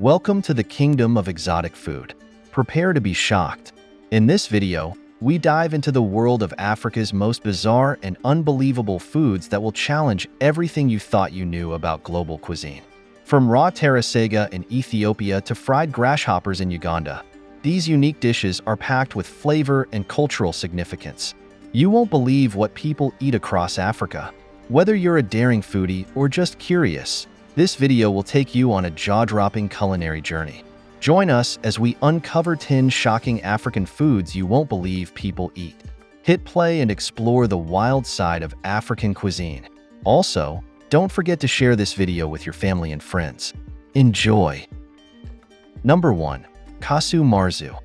Welcome to the kingdom of exotic food. Prepare to be shocked. In this video, we dive into the world of Africa's most bizarre and unbelievable foods that will challenge everything you thought you knew about global cuisine. From raw Tera Eega in Ethiopia to fried grasshoppers in Uganda, these unique dishes are packed with flavor and cultural significance. You won't believe what people eat across Africa. Whether you're a daring foodie or just curious, this video will take you on a jaw-dropping culinary journey. Join us as we uncover 10 shocking African foods you won't believe people eat. Hit play and explore the wild side of African cuisine. Also, don't forget to share this video with your family and friends. Enjoy! Number 1. Casu Marzu.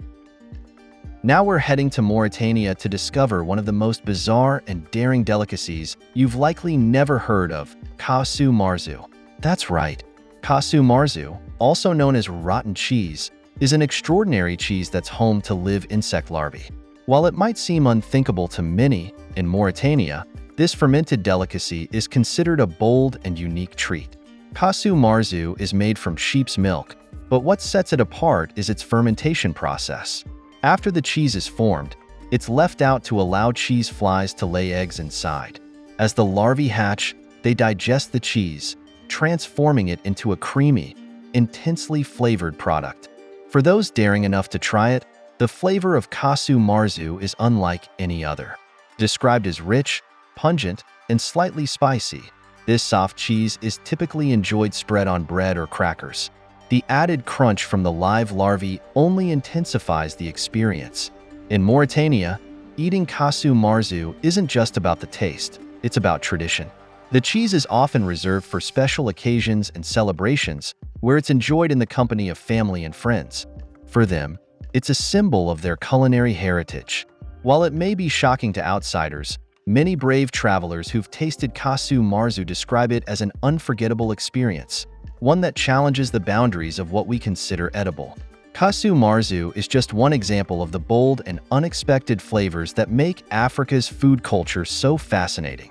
Now we're heading to Mauritania to discover one of the most bizarre and daring delicacies you've likely never heard of, Casu Marzu. That's right, Casu Marzu, also known as rotten cheese, is an extraordinary cheese that's home to live insect larvae. While it might seem unthinkable to many, in Mauritania, this fermented delicacy is considered a bold and unique treat. Casu Marzu is made from sheep's milk, but what sets it apart is its fermentation process. After the cheese is formed, it's left out to allow cheese flies to lay eggs inside. As the larvae hatch, they digest the cheese, transforming it into a creamy, intensely flavored product. For those daring enough to try it, the flavor of Casu Marzu is unlike any other. Described as rich, pungent, and slightly spicy, this soft cheese is typically enjoyed spread on bread or crackers. The added crunch from the live larvae only intensifies the experience. In Mauritania, eating Casu Marzu isn't just about the taste, it's about tradition. The cheese is often reserved for special occasions and celebrations, where it's enjoyed in the company of family and friends. For them, it's a symbol of their culinary heritage. While it may be shocking to outsiders, many brave travelers who've tasted Casu Marzu describe it as an unforgettable experience, one that challenges the boundaries of what we consider edible. Casu Marzu is just one example of the bold and unexpected flavors that make Africa's food culture so fascinating.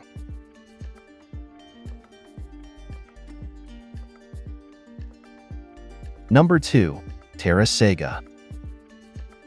Number 2. Tera Eega.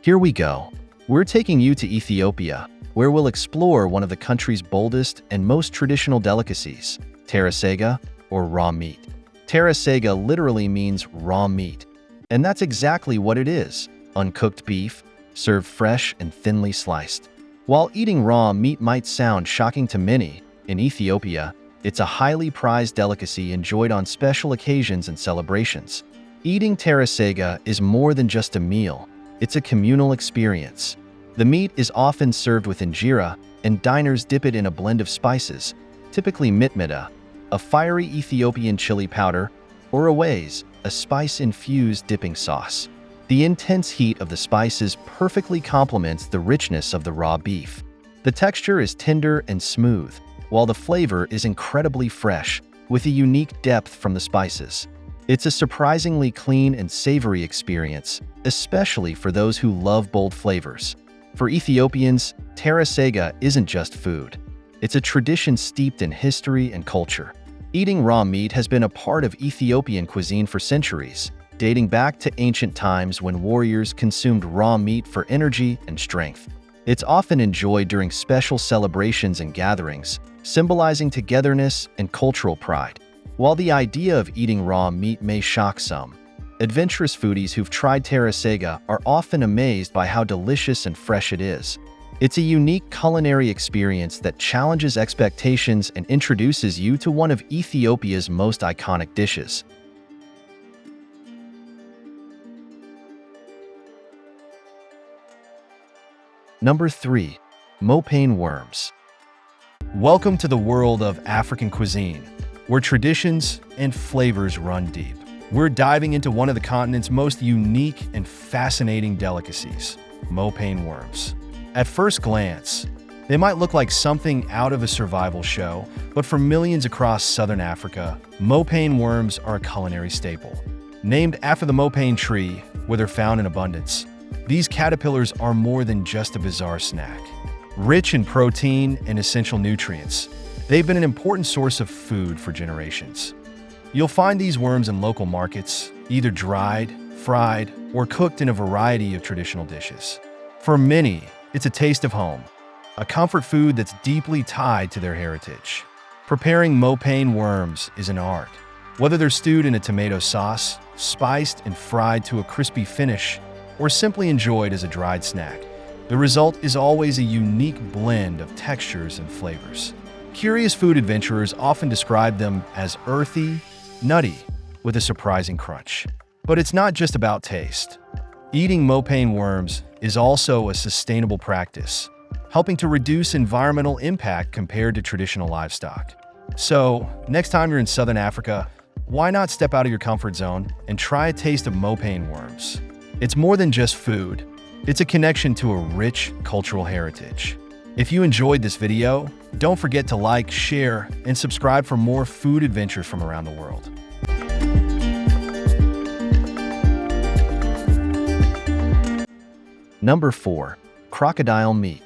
Here we go. We're taking you to Ethiopia, where we'll explore one of the country's boldest and most traditional delicacies, Tera Eega, or raw meat. Tera Eega literally means raw meat, and that's exactly what it is: uncooked beef, served fresh and thinly sliced. While eating raw meat might sound shocking to many, in Ethiopia, it's a highly prized delicacy enjoyed on special occasions and celebrations. Eating Tera Eega is more than just a meal, it's a communal experience. The meat is often served with injera, and diners dip it in a blend of spices, typically mitmita, a fiery Ethiopian chili powder, or awais, a spice-infused dipping sauce. The intense heat of the spices perfectly complements the richness of the raw beef. The texture is tender and smooth, while the flavor is incredibly fresh, with a unique depth from the spices. It's a surprisingly clean and savory experience, especially for those who love bold flavors. For Ethiopians, Tera Eega isn't just food. It's a tradition steeped in history and culture. Eating raw meat has been a part of Ethiopian cuisine for centuries, dating back to ancient times when warriors consumed raw meat for energy and strength. It's often enjoyed during special celebrations and gatherings, symbolizing togetherness and cultural pride. While the idea of eating raw meat may shock some, adventurous foodies who've tried Tera Eega are often amazed by how delicious and fresh it is. It's a unique culinary experience that challenges expectations and introduces you to one of Ethiopia's most iconic dishes. Number 3. Mopane Worms. Welcome to the world of African cuisine, where traditions and flavors run deep. We're diving into one of the continent's most unique and fascinating delicacies, Mopane worms. At first glance, they might look like something out of a survival show, but for millions across southern Africa, Mopane worms are a culinary staple. Named after the Mopane tree, where they're found in abundance, these caterpillars are more than just a bizarre snack. Rich in protein and essential nutrients, they've been an important source of food for generations. You'll find these worms in local markets, either dried, fried, or cooked in a variety of traditional dishes. For many, it's a taste of home, a comfort food that's deeply tied to their heritage. Preparing Mopane worms is an art. Whether they're stewed in a tomato sauce, spiced and fried to a crispy finish, or simply enjoyed as a dried snack, the result is always a unique blend of textures and flavors. Curious food adventurers often describe them as earthy, nutty, with a surprising crunch. But it's not just about taste. Eating Mopane worms is also a sustainable practice, helping to reduce environmental impact compared to traditional livestock. So, next time you're in Southern Africa, why not step out of your comfort zone and try a taste of Mopane worms? It's more than just food. It's a connection to a rich cultural heritage. If you enjoyed this video, don't forget to like, share, and subscribe for more food adventures from around the world. Number 4. Crocodile meat.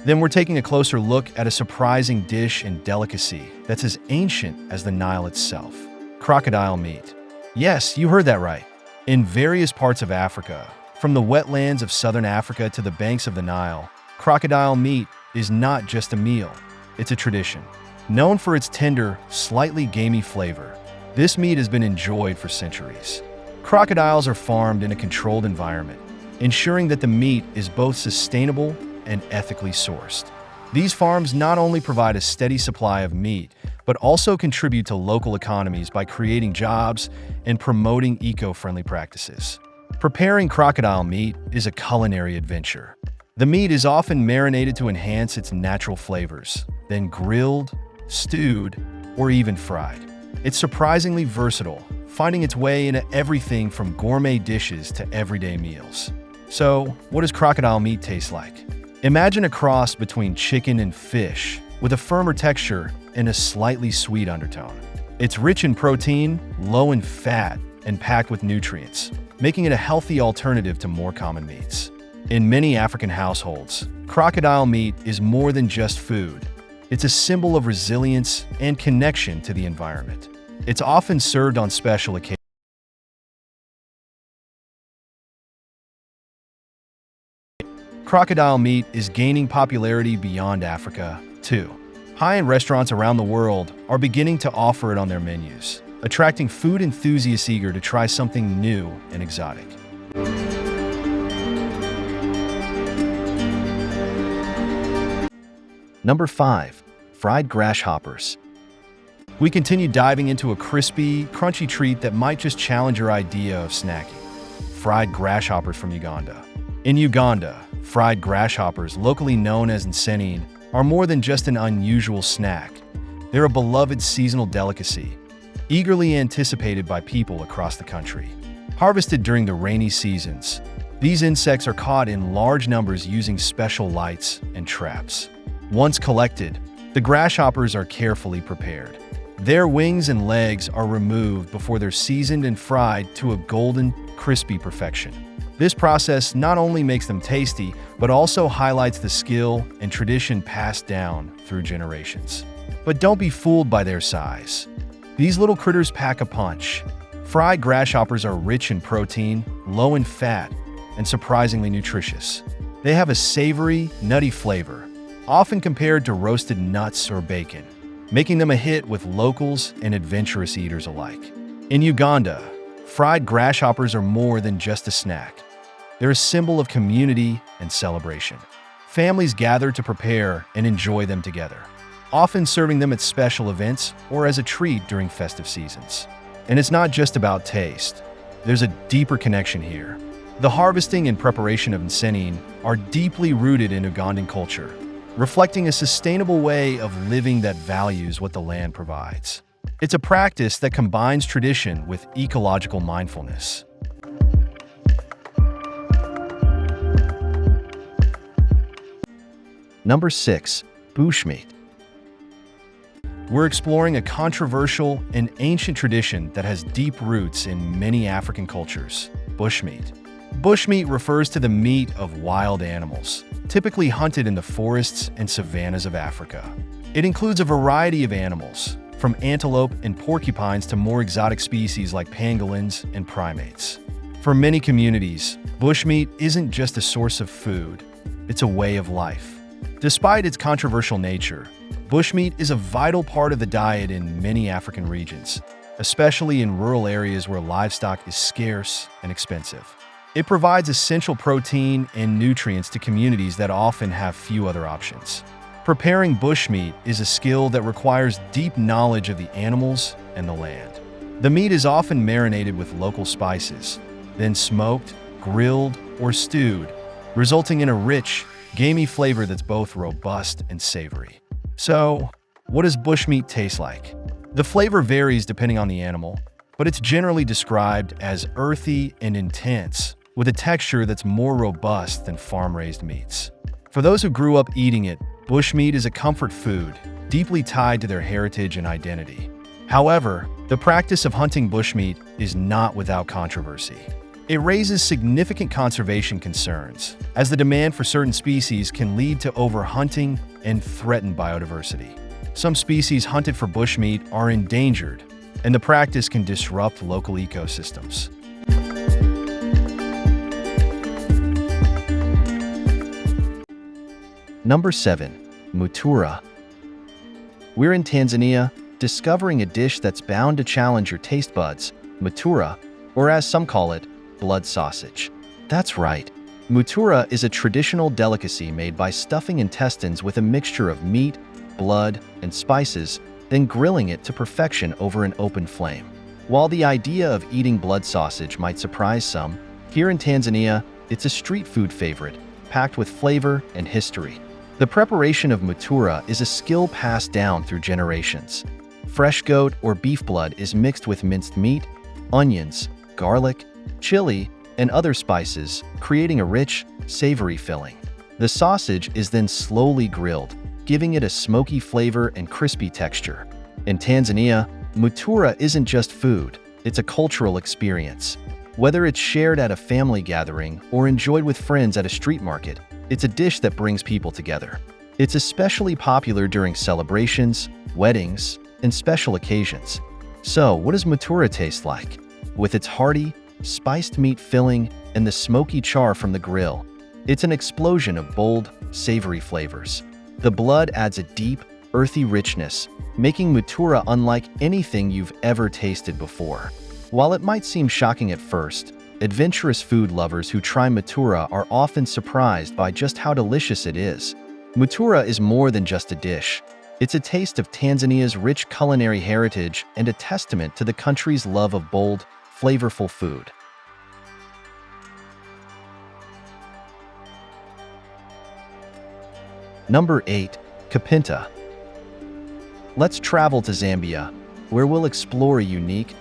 Then we're taking a closer look at a surprising dish and delicacy that's as ancient as the Nile itself. Crocodile meat. Yes, you heard that right. In various parts of Africa, from the wetlands of southern Africa to the banks of the Nile, crocodile meat is not just a meal, it's a tradition. Known for its tender, slightly gamey flavor, this meat has been enjoyed for centuries. Crocodiles are farmed in a controlled environment, ensuring that the meat is both sustainable and ethically sourced. These farms not only provide a steady supply of meat, but also contribute to local economies by creating jobs and promoting eco-friendly practices. Preparing crocodile meat is a culinary adventure. The meat is often marinated to enhance its natural flavors, then grilled, stewed, or even fried. It's surprisingly versatile, finding its way into everything from gourmet dishes to everyday meals. So, what does crocodile meat taste like? Imagine a cross between chicken and fish, with a firmer texture and a slightly sweet undertone. It's rich in protein, low in fat, and packed with nutrients, making it a healthy alternative to more common meats. In many African households, crocodile meat is more than just food. It's a symbol of resilience and connection to the environment. It's often served on special occasions. Crocodile meat is gaining popularity beyond Africa, too. High-end restaurants around the world are beginning to offer it on their menus, attracting food enthusiasts eager to try something new and exotic. Number 5. Fried grasshoppers. We continue diving into a crispy, crunchy treat that might just challenge your idea of snacking. Fried grasshoppers from Uganda. In Uganda, fried grasshoppers, locally known as nsenene, are more than just an unusual snack. They're a beloved seasonal delicacy, eagerly anticipated by people across the country. Harvested during the rainy seasons, these insects are caught in large numbers using special lights and traps. Once collected, the grasshoppers are carefully prepared. Their wings and legs are removed before they're seasoned and fried to a golden, crispy perfection. This process not only makes them tasty, but also highlights the skill and tradition passed down through generations. But don't be fooled by their size. These little critters pack a punch. Fried grasshoppers are rich in protein, low in fat, and surprisingly nutritious. They have a savory, nutty flavor, often compared to roasted nuts or bacon, making them a hit with locals and adventurous eaters alike. In Uganda, fried grasshoppers are more than just a snack. They're a symbol of community and celebration. Families gather to prepare and enjoy them together, often serving them at special events or as a treat during festive seasons. And it's not just about taste. There's a deeper connection here. The harvesting and preparation of nsenene are deeply rooted in Ugandan culture, reflecting a sustainable way of living that values what the land provides. It's a practice that combines tradition with ecological mindfulness. Number 6. Bushmeat. We're exploring a controversial and ancient tradition that has deep roots in many African cultures: bushmeat. Bushmeat refers to the meat of wild animals, typically hunted in the forests and savannas of Africa. It includes a variety of animals, from antelope and porcupines to more exotic species like pangolins and primates. For many communities, bushmeat isn't just a source of food, it's a way of life. Despite its controversial nature, bushmeat is a vital part of the diet in many African regions, especially in rural areas where livestock is scarce and expensive. It provides essential protein and nutrients to communities that often have few other options. Preparing bushmeat is a skill that requires deep knowledge of the animals and the land. The meat is often marinated with local spices, then smoked, grilled, or stewed, resulting in a rich, gamey flavor that's both robust and savory. So, what does bushmeat taste like? The flavor varies depending on the animal, but it's generally described as earthy and intense, with a texture that's more robust than farm-raised meats. For those who grew up eating it, bushmeat is a comfort food, deeply tied to their heritage and identity. However, the practice of hunting bushmeat is not without controversy. It raises significant conservation concerns, as the demand for certain species can lead to overhunting and threaten biodiversity. Some species hunted for bushmeat are endangered, and the practice can disrupt local ecosystems. Number 7. Mutura. We're in Tanzania, discovering a dish that's bound to challenge your taste buds, mutura, or as some call it, blood sausage. That's right. Mutura is a traditional delicacy made by stuffing intestines with a mixture of meat, blood, and spices, then grilling it to perfection over an open flame. While the idea of eating blood sausage might surprise some, here in Tanzania, it's a street food favorite, packed with flavor and history. The preparation of mutura is a skill passed down through generations. Fresh goat or beef blood is mixed with minced meat, onions, garlic, chili, and other spices, creating a rich, savory filling. The sausage is then slowly grilled, giving it a smoky flavor and crispy texture. In Tanzania, mutura isn't just food, it's a cultural experience. Whether it's shared at a family gathering or enjoyed with friends at a street market, it's a dish that brings people together. It's especially popular during celebrations, weddings, and special occasions. So, what does mutura taste like? With its hearty, spiced meat filling and the smoky char from the grill, it's an explosion of bold, savory flavors. The blood adds a deep, earthy richness, making mutura unlike anything you've ever tasted before. While it might seem shocking at first, adventurous food lovers who try mutura are often surprised by just how delicious it is. Mutura is more than just a dish. It's a taste of Tanzania's rich culinary heritage and a testament to the country's love of bold, flavorful food. Number 8. Kenta. Let's travel to Zambia, where we'll explore a unique,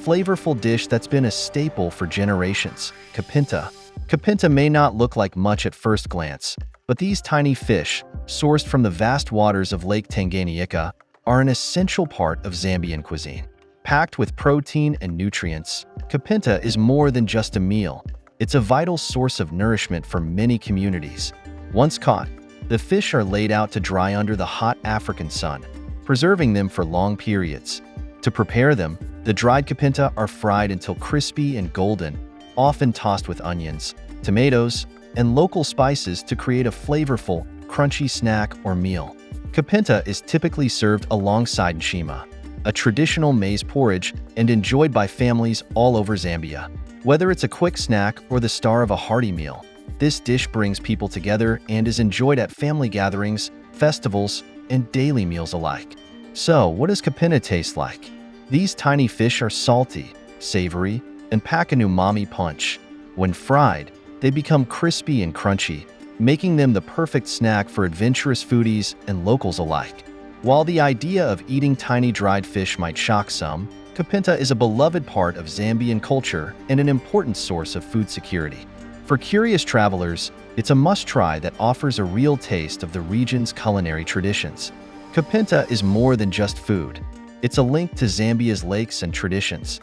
flavorful dish that's been a staple for generations, Kenta. Kenta may not look like much at first glance, but these tiny fish, sourced from the vast waters of Lake Tanganyika, are an essential part of Zambian cuisine. Packed with protein and nutrients, Kenta is more than just a meal. It's a vital source of nourishment for many communities. Once caught, the fish are laid out to dry under the hot African sun, preserving them for long periods. To prepare them, the dried Kenta are fried until crispy and golden, often tossed with onions, tomatoes, and local spices to create a flavorful, crunchy snack or meal. Kenta is typically served alongside nshima, a traditional maize porridge and enjoyed by families all over Zambia. Whether it's a quick snack or the star of a hearty meal, this dish brings people together and is enjoyed at family gatherings, festivals, and daily meals alike. So, what does Kenta taste like? These tiny fish are salty, savory, and pack an umami punch. When fried, they become crispy and crunchy, making them the perfect snack for adventurous foodies and locals alike. While the idea of eating tiny dried fish might shock some, Kenta is a beloved part of Zambian culture and an important source of food security. For curious travelers, it's a must-try that offers a real taste of the region's culinary traditions. Kenta is more than just food. It's a link to Zambia's lakes and traditions.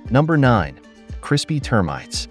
Number 9. Crispy termites.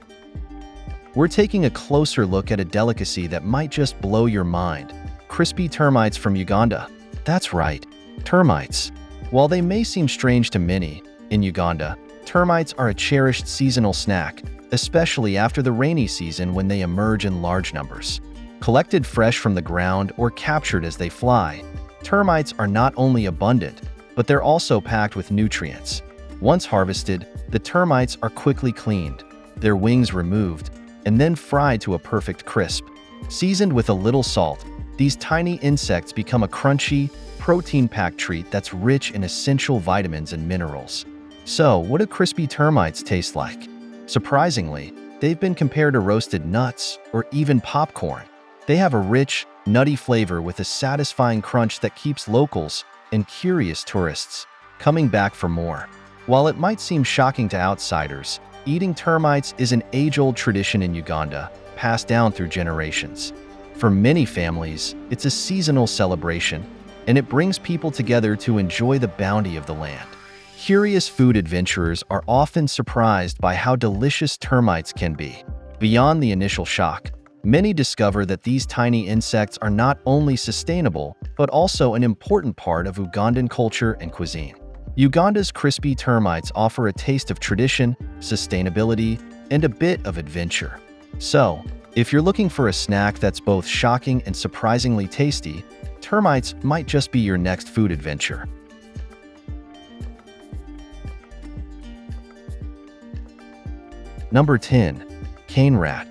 we're taking a closer look at a delicacy that might just blow your mind: crispy termites from Uganda. That's right, termites. While they may seem strange to many, in Uganda, termites are a cherished seasonal snack, especially after the rainy season when they emerge in large numbers. Collected fresh from the ground or captured as they fly, termites are not only abundant, but they're also packed with nutrients. Once harvested, the termites are quickly cleaned, their wings removed, and then fried to a perfect crisp. Seasoned with a little salt, these tiny insects become a crunchy, protein-packed treat that's rich in essential vitamins and minerals. So, what do crispy termites taste like? Surprisingly, they've been compared to roasted nuts or even popcorn. They have a rich, nutty flavor with a satisfying crunch that keeps locals and curious tourists coming back for more. While it might seem shocking to outsiders, eating termites is an age-old tradition in Uganda, passed down through generations. For many families, it's a seasonal celebration, and it brings people together to enjoy the bounty of the land. Curious food adventurers are often surprised by how delicious termites can be. Beyond the initial shock, many discover that these tiny insects are not only sustainable, but also an important part of Ugandan culture and cuisine. Uganda's crispy termites offer a taste of tradition, sustainability, and a bit of adventure. So, if you're looking for a snack that's both shocking and surprisingly tasty, termites might just be your next food adventure. Number 10. Cane rat.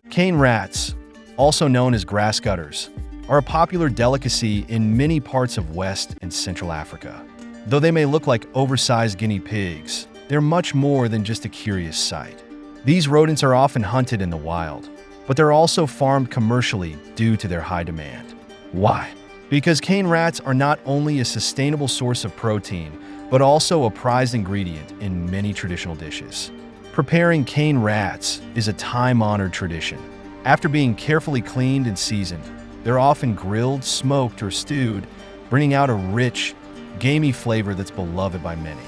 Cane rats, also known as grass gutters, are a popular delicacy in many parts of West and Central Africa. Though they may look like oversized guinea pigs, they're much more than just a curious sight. These rodents are often hunted in the wild, but they're also farmed commercially due to their high demand. Why? Because cane rats are not only a sustainable source of protein, but also a prized ingredient in many traditional dishes. Preparing cane rats is a time-honored tradition. After being carefully cleaned and seasoned, they're often grilled, smoked, or stewed, bringing out a rich, gamey flavor that's beloved by many.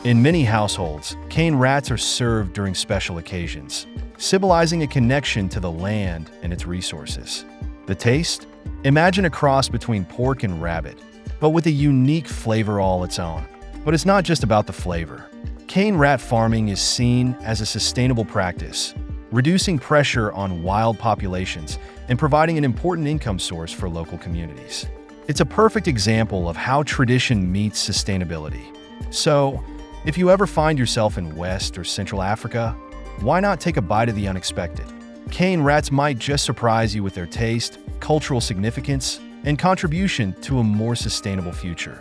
In many households, cane rats are served during special occasions, symbolizing a connection to the land and its resources. The taste? Imagine a cross between pork and rabbit, but with a unique flavor all its own. But it's not just about the flavor. Cane rat farming is seen as a sustainable practice, reducing pressure on wild populations and providing an important income source for local communities. It's a perfect example of how tradition meets sustainability. So, if you ever find yourself in West or Central Africa, why not take a bite of the unexpected? Cane rats might just surprise you with their taste, cultural significance, and contribution to a more sustainable future.